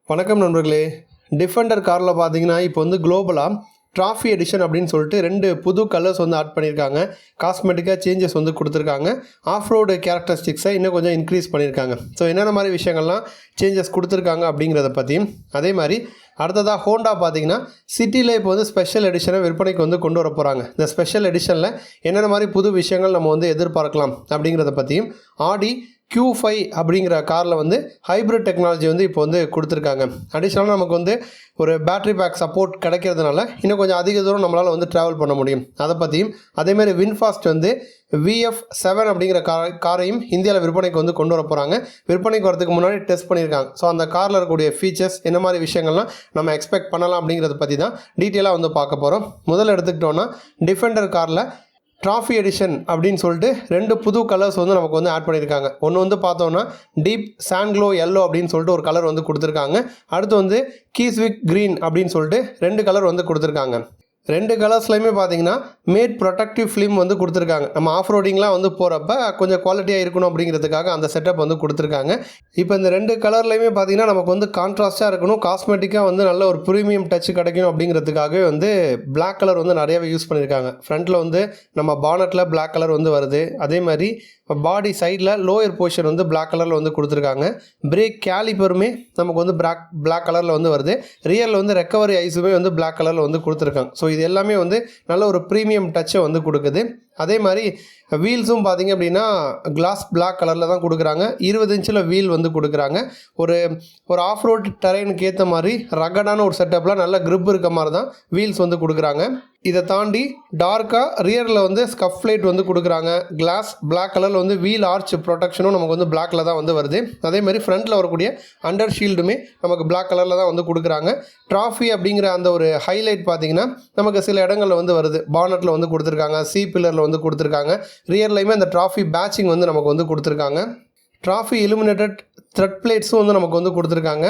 வணக்கம் நண்பர்களே. டிஃபெண்டர் காரில் பார்த்தீங்கன்னா இப்போ வந்து குளோபலாக ட்ராஃபி எடிஷன் அப்படின்னு சொல்லிட்டு 2 புது கலர்ஸ் வந்து ஆட் பண்ணியிருக்காங்க. காஸ்மெட்டிக்காக சேஞ்சஸ் வந்து கொடுத்துருக்காங்க. ஆஃப் ரோடு கேரக்டரிஸ்டிக்ஸை இன்னும் கொஞ்சம் இன்க்ரீஸ் பண்ணியிருக்காங்க. ஸோ என்னென்ன மாதிரி விஷயங்கள்லாம் சேஞ்சஸ் கொடுத்துருக்காங்க அப்படிங்கிறத பற்றியும், அதே மாதிரி அடுத்ததாக ஹோண்டா பார்த்தீங்கன்னா சிட்டியில் இப்போ வந்து ஸ்பெஷல் எடிஷனை விற்பனைக்கு வந்து கொண்டு வர போகிறாங்க. இந்த ஸ்பெஷல் எடிஷனில் என்னென்ன மாதிரி புது விஷயங்கள் நம்ம வந்து எதிர்பார்க்கலாம் அப்படிங்கிறத பற்றியும், ஆடி Q5 அப்படிங்கிற காரில் வந்து ஹைப்ரிட் டெக்னாலஜி வந்து இப்போ வந்து கொடுத்துருக்காங்க. அடிஷ்னலாக நமக்கு வந்து ஒரு பேட்டரி பேக் சப்போர்ட் கிடைக்கிறதுனால இன்னும் கொஞ்சம் அதிக தூரம் நம்மளால் வந்து ட்ராவல் பண்ண முடியும். அதை பற்றியும், அதேமாதிரி வின்ஃபாஸ்ட் வந்து VF7 அப்படிங்கிற காரையும் இந்தியாவில் விற்பனைக்கு வந்து கொண்டு வர போகிறாங்க. விற்பனைக்கு வரதுக்கு முன்னாடி டெஸ்ட் பண்ணியிருக்காங்க. ஸோ அந்த காரில் இருக்கக்கூடிய ஃபீச்சர்ஸ் என்ன மாதிரி விஷயங்கள்லாம் நம்ம எக்ஸ்பெக்ட் பண்ணலாம் அப்படிங்கிறத பற்றி தான் டீட்டெயிலாக வந்து பார்க்க போகிறோம். முதல்ல எடுத்துக்கிட்டோன்னா டிஃபெண்டர் காரில் ட்ராஃபி எடிஷன் அப்படின்னு சொல்லிட்டு 2 புது கலர்ஸ் வந்து நமக்கு வந்து ஆட் பண்ணியிருக்காங்க. ஒன்று வந்து பார்த்தோன்னா டீப் சாண்ட்க்ளோ எல்லோ அப்படின்னு சொல்லிட்டு ஒரு கலர் வந்து கொடுத்துருக்காங்க. அடுத்து வந்து கீஸ்விக் க்ரீன் அப்படின்னு சொல்லிட்டு 2 கலர் வந்து கொடுத்துருக்காங்க. 2 கலர்ஸ்லையுமே பார்த்தீங்கன்னா மேட் ப்ரொடக்டிவ் ஃபிலிம் வந்து கொடுத்துருக்காங்க. நம்ம ஆஃப் ரோடிங்லாம் வந்து போகிறப்ப கொஞ்சம் குவாலிட்டியாக இருக்கணும் அப்படிங்கிறதுக்காக அந்த செட்டப் வந்து கொடுத்துருக்காங்க. இப்போ இந்த 2 கலர்லையுமே பார்த்தீங்கன்னா நமக்கு வந்து கான்ட்ராஸ்ட்டாக இருக்கணும், காஸ்மெட்டிக்காக வந்து நல்ல ஒரு ப்ரீமியம் டச் கிடைக்கணும் அப்படிங்கிறதுக்காகவே வந்து பிளாக் கலர் வந்து நிறையவே யூஸ் பண்ணியிருக்காங்க. ஃப்ரண்ட்டில் வந்து நம்ம பானட்டில் பிளாக் கலர் வந்து வருது. அதே மாதிரி பாடி சைடில் லோயர் போர்ஷன் வந்து பிளாக் கலரில் வந்து கொடுத்துருக்காங்க. பிரேக் கேலிப்பருமே நமக்கு வந்து பிளாக் கலரில் வந்து வருது. ரியரில் வந்து ரெக்கவரி ஐஸுமே வந்து பிளாக் கலரில் வந்து கொடுத்துருக்காங்க. ஸோ இது எல்லாமே வந்து நல்ல ஒரு ப்ரீமியம் டச்சை வந்து கொடுக்குது. அதே மாதிரி வீல்ஸும் பார்த்திங்க அப்படின்னா கிளாஸ் பிளாக் கலரில் தான் கொடுக்குறாங்க. 20 இன்ச்சில் வீல் வந்து கொடுக்குறாங்க. ஒரு ஆஃப் ரோட் டெரெயினுக்கு ஏற்ற மாதிரி ரகடான ஒரு செட்டப்பில் நல்ல க்ரிப் இருக்க மாதிரி தான் வீல்ஸ் வந்து கொடுக்குறாங்க. இதை தாண்டி டார்க்காக ரியரில் வந்து ஸ்கஃப் லைட் வந்து கொடுக்குறாங்க. கிளாஸ் பிளாக் கலரில் வந்து வீல் ஆர்ச் ப்ரொடெக்ஷனும் நமக்கு வந்து பிளாக்கில் தான் வந்து வருது. அதே மாதிரி ஃப்ரண்ட்டில் வரக்கூடிய அண்டர் ஷீல்டுமே நமக்கு பிளாக் கலரில் தான் வந்து கொடுக்குறாங்க. ட்ராஃபி அப்படிங்கிற அந்த ஒரு ஹைலைட் பார்த்திங்கன்னா நமக்கு சில இடங்களில் வந்து வருது. பானட்டில் வந்து கொடுத்துருக்காங்க, சி பில்லரில் வந்து கொடுத்துருக்காங்க. ரியர்லையுமே அந்த ட்ராஃபி பேட்சிங் வந்து நமக்கு வந்து கொடுத்துருக்காங்க. ட்ராஃபி இலுமினேட்டட் த்ரெட் பிளேட்ஸும் வந்து நமக்கு வந்து கொடுத்துருக்காங்க.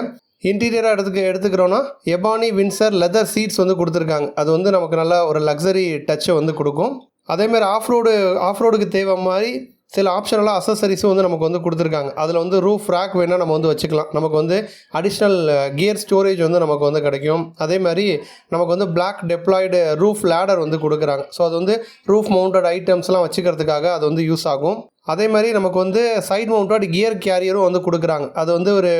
இன்டீரியராக எடுத்துக்கிறோன்னா எபானி வின்சர் லெதர் சீட்ஸ் வந்து கொடுத்துருக்காங்க. அது வந்து நமக்கு நல்ல ஒரு லக்ஸரி டச்சை வந்து கொடுக்கும். அதேமாதிரி ஆஃப் ரோடுக்கு தேவை மாதிரி சில ஆப்ஷனலாக அசசரிஸும் வந்து நமக்கு வந்து கொடுத்துருக்காங்க. அதில் வந்து ரூஃப் ரேக் வேணால் நம்ம வந்து வச்சுக்கலாம். நமக்கு வந்து அடிஷ்னல் கியர் ஸ்டோரேஜ் வந்து நமக்கு வந்து கிடைக்கும். அதே மாதிரி நமக்கு வந்து பிளாக் டெப்ளாய்டு ரூஃப் லேடர் வந்து கொடுக்குறாங்க. ஸோ அது வந்து ரூஃப் மவுண்டட் ஐட்டம்ஸ்லாம் வச்சுக்கிறதுக்காக அது வந்து யூஸ் ஆகும். அதே மாதிரி நமக்கு வந்து சைட் மவுண்டட் கியர் கேரியரும் வந்து கொடுக்குறாங்க. அது வந்து ஒரு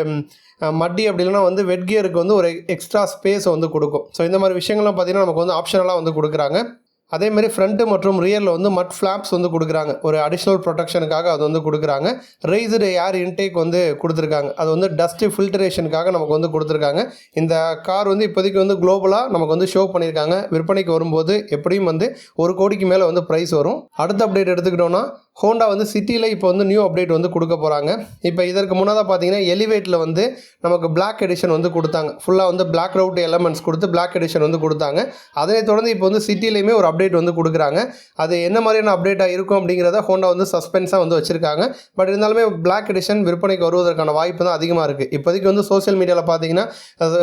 மட்டி அப்படி இல்லைனா வந்து வெட் கியருக்கு வந்து ஒரு எக்ஸ்ட்ரா ஸ்பேஸை வந்து கொடுக்கும். ஸோ இந்த மாதிரி விஷயங்கள்லாம் பார்த்திங்கன்னா நமக்கு வந்து ஆப்ஷனலாக வந்து கொடுக்குறாங்க. அதேமாதிரி ஃப்ரண்ட்டு மற்றும் ரியரில் வந்து மட் ஃப்ளாப்ஸ் வந்து கொடுக்குறாங்க. ஒரு அடிஷ்னல் ப்ரொடெக்ஷனுக்காக அது வந்து கொடுக்குறாங்க. ரைஸ்டு ஏர் இன்டேக் வந்து கொடுத்துருக்காங்க. அது வந்து டஸ்ட்டு ஃபில்டரேஷனுக்காக நமக்கு வந்து கொடுத்துருக்காங்க. இந்த கார் வந்து இப்போதைக்கு வந்து குளோபலாக நமக்கு வந்து ஷோ பண்ணியிருக்காங்க. விற்பனைக்கு வரும்போது எப்படியும் வந்து 1 கோடிக்கு மேலே வந்து ப்ரைஸ் வரும். அடுத்த அப்டேட் எடுத்துக்கிட்டோன்னா ஹோண்டா வந்து சிட்டியில் இப்போ வந்து நியூ அப்டேட் வந்து கொடுக்க போகிறாங்க. இப்போ இதற்கு முன்னதாக பார்த்தீங்கன்னா எலிவேட்டில் வந்து நமக்கு பிளாக் எடிஷன் வந்து கொடுத்தாங்க. ஃபுல்லாக வந்து பிளாக் ரவுட் எலமெண்ட்ஸ் கொடுத்து பிளாக் எடிஷன் வந்து கொடுத்தாங்க. அதனை தொடர்ந்து இப்போ வந்து சிட்டிலையுமே ஒரு அப்டேட் வந்து கொடுக்குறாங்க. அது என்ன மாதிரியான அப்டேட்டாக இருக்கும் அப்படிங்கிறத ஹோண்டா வந்து சஸ்பென்ஸாக வந்து வச்சுருக்காங்க. பட் இருந்தாலுமே பிளாக் எடிஷன் விற்பனைக்கு வருவதற்கான வாய்ப்பு தான் அதிகமாக இருக்குது. இப்போதைக்கு வந்து சோஷியல் மீடியாவில் பார்த்தீங்கன்னா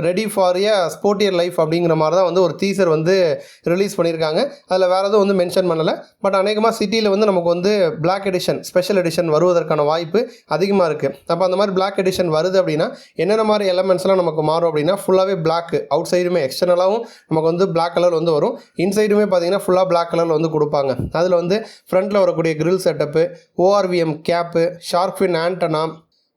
ready for a sportier life அப்படிங்கிற மாதிரி தான் வந்து ஒரு டீசர் வந்து ரிலீஸ் பண்ணியிருக்காங்க. அதில் வேறு எதுவும் வந்து மென்ஷன் பண்ணலை. பட் அநேகமாக சிட்டியில் வந்து நமக்கு வந்து பிளாக் எடிஷன் ஸ்பெஷல் எடிஷன் வருவதற்கான வாய்ப்பு அதிகமாக இருக்குது. அப்போ அந்த மாதிரி பிளாக் எடிஷன் வருது அப்படின்னா என்னென்ன மாதிரி எலமெண்ட்ஸ்லாம் நமக்கு மாறும் அப்படின்னா ஃபுல்லாகவே பிளாக் அவுட் சைடுமே எக்ஸ்டர்னலாகவும் நமக்கு வந்து பிளாக் கலர் வந்து வரும். இன்சைடுமே பார்த்தீங்கன்னா ஃபுல்லாக பிளாக் கலரில் வந்து கொடுப்பாங்க. அதில் வந்து ஃப்ரண்ட்டில் வரக்கூடிய grill setup, ORVM cap, shark fin antenna,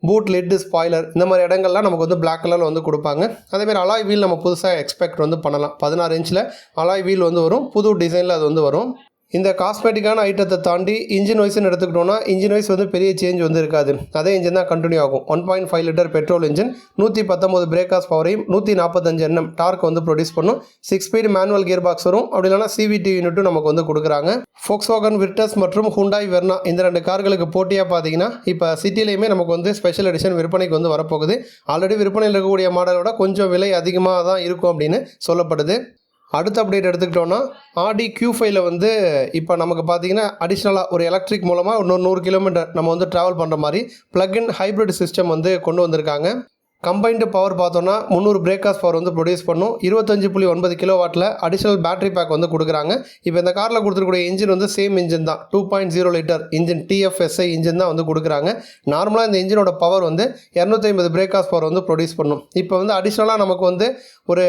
boot lid spoiler, இந்த மாதிரி இடங்கள்லாம் நமக்கு வந்து பிளாக் கலரில் வந்து கொடுப்பாங்க. அதேமாதிரி அலாய் வீல் நம்ம புதுசாக எக்ஸ்பெக்ட் வந்து பண்ணலாம். 16 இன்ச்சில் அலாய் வீல் வந்து வரும். புது டிசைனில் அது வந்து வரும். இந்த காஸ்மெட்டிக்கான ஐட்டத்தை தாண்டி இன்ஜின் வைஸ்ன்னு எடுத்துக்கிட்டோன்னா இன்ஜின் வைஸ் வந்து பெரிய சேஞ்ச் வந்து இருக்காது. அதே இன்ஜின் தான் கண்டினியூ ஆகும். 1.5 litre petrol engine 119 பிரேக்காஸ் பவரையும் 145 Nm dark வந்து ப்ரொடியூஸ் பண்ணும். 6 ஸ்பீட் மேனுவல் கியர் பாக்ஸ் வரும். அப்படி இல்லைனா CVT யூனிட்டும் நமக்கு வந்து கொடுக்குறாங்க. ஃபோக்ஸ்வாகன் விர்டஸ் மற்றும் ஹுண்டாய் வெர்னா இந்த 2 கார்களுக்கு போட்டியாக பார்த்தீங்கன்னா இப்போ சிட்டிலையுமே நமக்கு வந்து ஸ்பெஷல் எடிஷன் விற்பனைக்கு வந்து வரப்போகுது. ஆல்ரெடி விற்பனையில் இருக்கக்கூடிய மாடலோட கொஞ்சம் விலை அதிகமாக தான் இருக்கும் அப்படின்னு சொல்லப்படுது. அடுத்த அப்டேட் எடுத்துக்கிட்டோன்னா ஆடி Q5ல் வந்து இப்போ நமக்கு பார்த்திங்கன்னா அடிஷ்னலாக ஒரு எலக்ட்ரிக் மூலமாக இன்னொரு 100 கிலோமீட்டர் நம்ம வந்து ட்ராவல் பண்ணுற மாதிரி ப்ளக்-இன் ஹைப்ரிட் சிஸ்டம் வந்து கொண்டு வந்திருக்காங்க. கம்பைன்டு பவர் பார்த்தோன்னா 300 பிரேக்காஸ் பவர் வந்து ப்ரொடியூஸ் பண்ணும். 25.9 கிலோவாட்டில் அடிஷனல் பேட்டரி பேக் வந்து கொடுக்குறாங்க. இப்போ இந்த காரில் கொடுத்துருக்கூடிய இன்ஜின் வந்து சேம் இன்ஜின் தான், 2.0 லிட்டர் இன்ஜின் TFSI இன்ஜின் தான் வந்து கொடுக்குறாங்க. நார்மலாக இந்த இன்ஜினோட பவர் வந்து 250 பிரேக்காஸ் பவர் வந்து ப்ரொடியூஸ் பண்ணும். இப்போ வந்து அடிஷ்னலாக நமக்கு வந்து ஒரு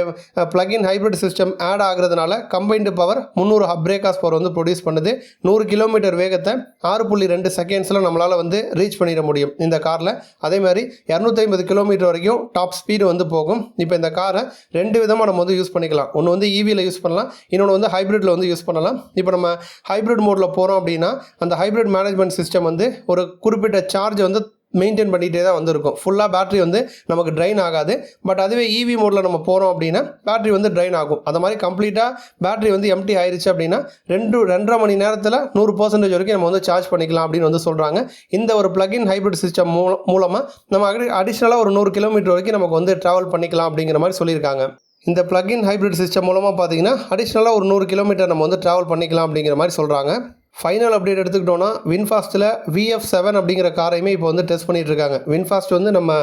பிளக்இன் ஹைப்ரிட் சிஸ்டம் ஆட் ஆகுறதுனால கம்பைன்டு பவர் 300 பிரேக்காஸ் பவர் வந்து ப்ரொடியூஸ் பண்ணுது. 100 கிலோமீட்டர் வேகத்தை 6.2 செகண்ட்ஸில் நம்மளால் வந்து ரீச் பண்ணிட முடியும் இந்த காரில். அதே மாதிரி 250 கிலோமீட்டர் வரைக்கும் டாப் ஸ்பீடு வந்து போகும். இப்போ இந்த காரை 2 விதமாக நம்ம வந்து யூஸ் பண்ணிக்கலாம். ஒன்று வந்து EVயில் யூஸ் பண்ணலாம், இன்னொன்று வந்து ஹைப்ரிட்டில் வந்து யூஸ் பண்ணலாம். இப்போ நம்ம ஹைப்ரிட் மோடில் போகிறோம் அப்படின்னா அந்த ஹைப்ரிட் மேனேஜ்மெண்ட் சிஸ்டம் வந்து ஒரு குறிப்பிட்ட சார்ஜ் வந்து மெயின்டைன் பண்ணிகிட்டே தான் வந்து இருக்கும். ஃபுல்லாக பேட்டரி வந்து நமக்கு ட்ரைன் ஆகாது. பட் அதுவே EV மோடில் நம்ம போகிறோம் அப்படின்னா பேட்டரி வந்து ட்ரைன் ஆகும். அது மாதிரி கம்ப்ளீட்டாக பேட்டரி வந்து எம்டி ஆயிடுச்சு அப்படின்னா 2.5 மணி நேரத்தில் 100% வரைக்கும் நம்ம வந்து சார்ஜ் பண்ணிக்கலாம் அப்படின்னு வந்து சொல்கிறாங்க. இந்த ஒரு பிளக்இன் ஹைப்ரிட் சிஸ்டம் மூலமாக நம்ம அடிஷ்னலாக ஒரு 100 கிலோமீட்டர் வரைக்கும் நமக்கு வந்து ட்ராவல் பண்ணிக்கலாம் அப்படிங்கிற மாதிரி சொல்லியிருக்காங்க. இந்த பிளக்இன் ஹைப்ரிட் சிஸ்டம் மூலமாக பார்த்தீங்கன்னா அடிஷ்னலாக ஒரு 100 கிலோமீட்டர் நம்ம வந்து ட்ராவல் பண்ணிக்கலாம் அப்படிங்கிற மாதிரி சொல்கிறாங்க. ஃபைனல் அப்டேட் எடுத்துக்கிட்டோன்னா வின்ஃபாஸ்ட்டில் VF7 அப்படிங்கிற காரையுமே இப்போ வந்து டெஸ்ட் பண்ணிகிட்டு இருக்காங்க. வின்ஃபாஸ்ட் வந்து நம்ம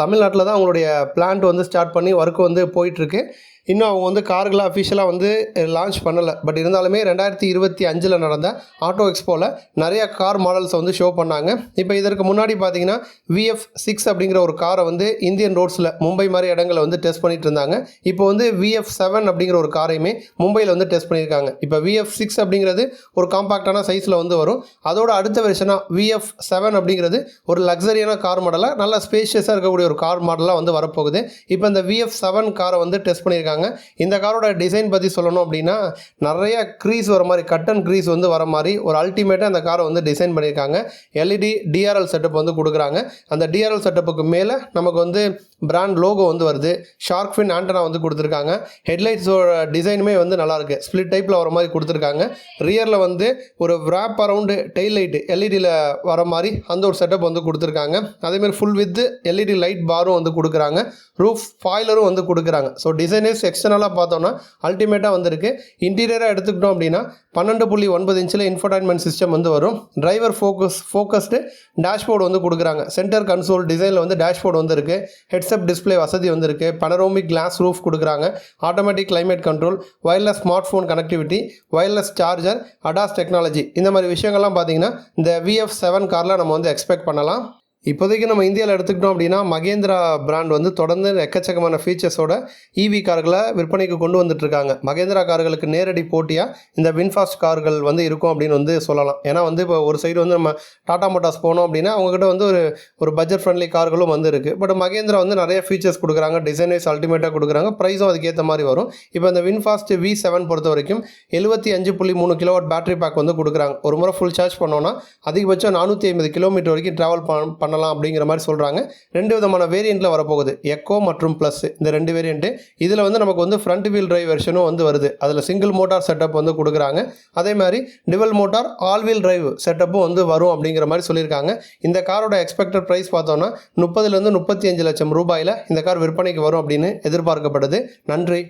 தமிழ்நாட்டில் தான் அவங்களுடைய பிளான்ட் வந்து ஸ்டார்ட் பண்ணி ஒர்க் வந்து போயிட்டுருக்கு. இன்னும் அவங்க வந்து கார்களை அஃபிஷியலாக வந்து லான்ச் பண்ணலை. பட் இருந்தாலுமே 2025 நடந்த ஆட்டோ எக்ஸ்போவில் நிறைய கார் மாடல்ஸை வந்து ஷோ பண்ணாங்க. இப்போ இதற்கு முன்னாடி பார்த்தீங்கன்னா VF6 அப்படிங்கிற ஒரு காரை வந்து இந்தியன் ரோட்ஸில் மும்பை மாதிரி இடங்களை வந்து டெஸ்ட் பண்ணிட்டு இருந்தாங்க. இப்போ வந்து VF7 அப்படிங்கிற ஒரு காரையுமே மும்பையில் வந்து டெஸ்ட் பண்ணியிருக்காங்க. இப்போ VF6 அப்படிங்கிறது ஒரு காம்பாக்டான சைஸில் வந்து வரும். அதோட அடுத்த வெர்ஷனாக VF7 அப்படிங்கிறது ஒரு லக்ஸரியான கார் மாடலாக நல்ல ஸ்பேஷியஸாக இருக்கக்கூடிய ஒரு கார் மாடலாக வந்து வரப்போகுது. இப்போ இந்த VF7 காரை வந்து டெஸ்ட் பண்ணியிருக்காங்க. இந்த காரோட டிசைன் பற்றி சொல்லணும் அப்படின்னா நிறைய க்ரீஸ் வர மாதிரி, கட் அண்ட் க்ரீஸ் வந்து வர மாதிரி ஒரு அல்டிமேட்டாக அந்த காரை வந்து டிசைன் பண்ணியிருக்காங்க. LED DRL செட்டப் வந்து கொடுக்குறாங்க. அந்த DRL செட்டப்புக்கு மேலே நமக்கு வந்து பிராண்ட் லோகோ வந்து வருது. ஷார்க் ஃபின் ஆண்டனா வந்து கொடுத்துருக்காங்க. ஹெட்லைட்ஸோட டிசைனுமே வந்து நல்லாயிருக்கு, ஸ்ப்ளிட் டைப்பில் வர மாதிரி கொடுத்துருக்காங்க. ரியரில் வந்து ஒரு wrap அரவுண்டு டெயில் லைட்டு LEDயில் வர மாதிரி அந்த ஒரு செட்டப் வந்து கொடுத்துருக்காங்க. அதேமாதிரி ஃபுல் வித் LED லைட் பாரும் வந்து கொடுக்குறாங்க. ரூஃப் ஸ்பாய்லரும் வந்து கொடுக்குறாங்க. ஸோ டிசைனர்ஸ் எக்ஸ்டர்னலாக பார்த்தோன்னா அல்டிமேட்டாக வந்திருக்கு. இன்டீரியராக எடுத்துக்கிட்டோம் அப்படின்னா 12.9 இன்ச்சில் இன்ஃபோடைன்மெண்ட் சிஸ்டம் வந்து வரும். டிரைவர் ஃபோக்கஸ்டு டேஷ்போர்டு வந்து கொடுக்குறாங்க. சென்டர் கன்சோல் டிசைனில் வந்து டேஷ்போர்டு வந்து இருக்குது. ஹெட்ஸ்அப் டிஸ்பிளே வசதி வந்து இருக்குது. பனரோமிக் கிளாஸ் ரூஃப் கொடுக்குறாங்க. Automatic climate control, wireless smart phone connectivity, wireless charger, ADAS technology, இந்த மாதிரி விஷயங்கள்லாம் பார்த்தீங்கன்னா இந்த VF7 காரில் நம்ம வந்து எக்ஸ்பெக்ட் பண்ணலாம். இப்போதைக்கு நம்ம இந்தியாவில் எடுத்துக்கிட்டோம் அப்படின்னா மகேந்திரா பிராண்ட் வந்து தொடர்ந்து எக்கச்சக்கமான ஃபீச்சர்ஸோட EV கார்களை விற்பனைக்கு கொண்டு வந்துட்டுருக்காங்க. மகேந்திரா கார்களுக்கு நேரடி போட்டியாக இந்த வின்ஃபாஸ்ட் கார்கள் வந்து இருக்கும் அப்படின்னு வந்து சொல்லலாம். ஏன்னா வந்து இப்போ ஒரு சைடு வந்து நம்ம டாடா மோட்டார்ஸ் போனோம் அப்படின்னா அவங்ககிட்ட வந்து ஒரு பட்ஜெட் ஃப்ரெண்ட்லி கார்களும் வந்து இருக்குது. பட் மகேந்திரா வந்து நிறைய ஃபீச்சர்ஸ் கொடுக்குறாங்க, டிசைனேஸ் அல்டிமேட்டாக கொடுக்குறாங்க, ப்ரைஸும் அதுக்கேற்ற மாதிரி வரும். இப்போ இந்த வின்ஃபாஸ்ட் V7 பொறுத்த வரைக்கும் 75.3 கிலோவாட் பேட்டரி பேக் வந்து கொடுக்குறாங்க. ஒரு முறை ஃபுல் சார்ஜ் பண்ணோன்னா அதிகபட்சம் 450 கிலோமீட்டர் வரைக்கும் ட்ராவல் பண்ணலாம் அப்படிங்கிற மாதிரி சொல்கிறாங்க. 2 விதமான வேரியண்ட்டில் வரப்போகுது, எக்கோ மற்றும் ப்ளஸ், இந்த 2 வேரியண்ட்டு. இதில் வந்து நமக்கு வந்து ஃப்ரண்ட் வீல் டிரைவ் வெர்ஷனும் வந்து வருது. அதில் சிங்கிள் மோட்டார் செட்டப் வந்து கொடுக்குறாங்க. அதே மாதிரி dual motor all wheel drive செட்டப்பும் வந்து வரும் அப்படிங்கிற மாதிரி சொல்லியிருக்காங்க. இந்த காரோட எக்ஸ்பெக்டட் ப்ரைஸ் பார்த்தோன்னா 30 to 35 லட்சம் ரூபாயில் இந்த கார் விற்பனைக்கு வரும் அப்படின்னு எதிர்பார்க்கப்படுது. நன்றி.